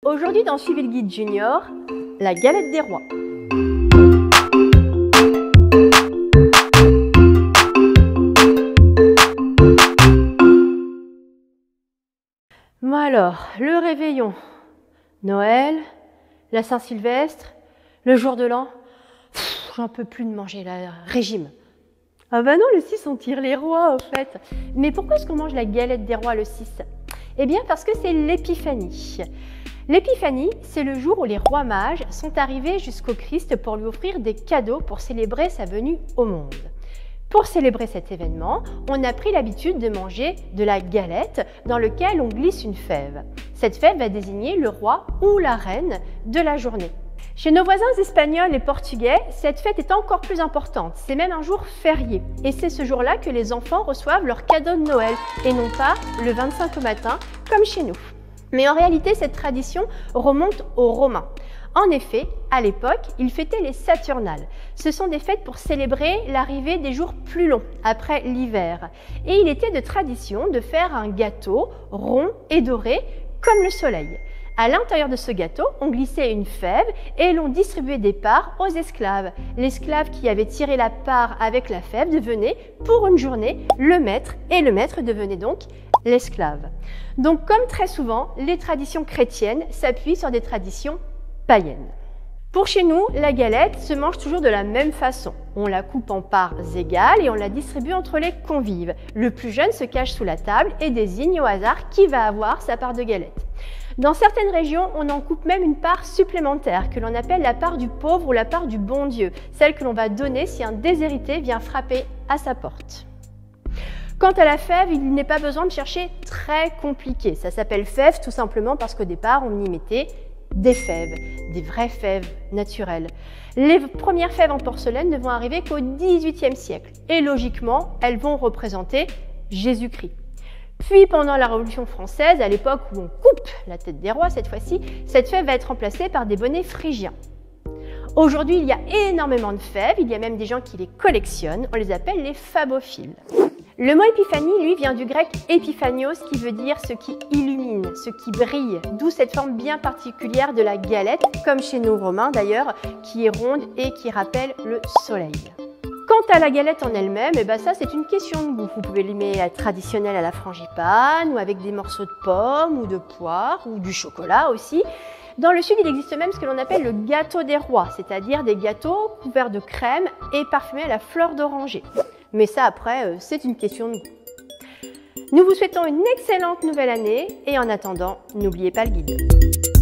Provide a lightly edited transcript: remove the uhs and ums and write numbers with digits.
Aujourd'hui dans Suivez le Guide Junior, la galette des rois. Bon alors, le réveillon, Noël, la Saint-Sylvestre, le jour de l'an, j'en peux plus de manger, la régime. Ah bah non, le 6 on tire les rois en fait. Mais pourquoi est-ce qu'on mange la galette des rois le 6? Eh bien parce que c'est l'épiphanie. L'épiphanie, c'est le jour où les rois mages sont arrivés jusqu'au Christ pour lui offrir des cadeaux pour célébrer sa venue au monde. Pour célébrer cet événement, on a pris l'habitude de manger de la galette dans laquelle on glisse une fève. Cette fève va désigner le roi ou la reine de la journée. Chez nos voisins espagnols et portugais, cette fête est encore plus importante. C'est même un jour férié. Et c'est ce jour-là que les enfants reçoivent leurs cadeaux de Noël et non pas le 25 au matin comme chez nous. Mais en réalité, cette tradition remonte aux Romains. En effet, à l'époque, ils fêtaient les Saturnales. Ce sont des fêtes pour célébrer l'arrivée des jours plus longs, après l'hiver. Et il était de tradition de faire un gâteau rond et doré comme le soleil. À l'intérieur de ce gâteau, on glissait une fève et l'on distribuait des parts aux esclaves. L'esclave qui avait tiré la part avec la fève devenait, pour une journée, le maître et le maître devenait donc l'esclave. Donc, comme très souvent, les traditions chrétiennes s'appuient sur des traditions païennes. Pour chez nous, la galette se mange toujours de la même façon. On la coupe en parts égales et on la distribue entre les convives. Le plus jeune se cache sous la table et désigne au hasard qui va avoir sa part de galette. Dans certaines régions, on en coupe même une part supplémentaire que l'on appelle la part du pauvre ou la part du bon Dieu, celle que l'on va donner si un déshérité vient frapper à sa porte. Quant à la fève, il n'est pas besoin de chercher très compliqué. Ça s'appelle fève tout simplement parce qu'au départ, on y mettait des fèves, des vraies fèves naturelles. Les premières fèves en porcelaine ne vont arriver qu'au XVIIIe siècle et logiquement, elles vont représenter Jésus-Christ. Puis pendant la Révolution française, à l'époque où on coupe la tête des rois cette fois-ci, cette fève va être remplacée par des bonnets phrygiens. Aujourd'hui, il y a énormément de fèves, il y a même des gens qui les collectionnent, on les appelle les fabophiles. Le mot épiphanie, lui, vient du grec épiphanios, qui veut dire ce qui illumine, ce qui brille, d'où cette forme bien particulière de la galette, comme chez nos Romains d'ailleurs, qui est ronde et qui rappelle le soleil. Quant à la galette en elle-même, ça c'est une question de goût. Vous pouvez l'aimer traditionnelle à la frangipane, ou avec des morceaux de pommes, ou de poire, ou du chocolat aussi. Dans le sud, il existe même ce que l'on appelle le gâteau des rois, c'est-à-dire des gâteaux couverts de crème et parfumés à la fleur d'oranger. Mais ça, après, c'est une question de goût. Nous vous souhaitons une excellente nouvelle année et en attendant, n'oubliez pas le guide.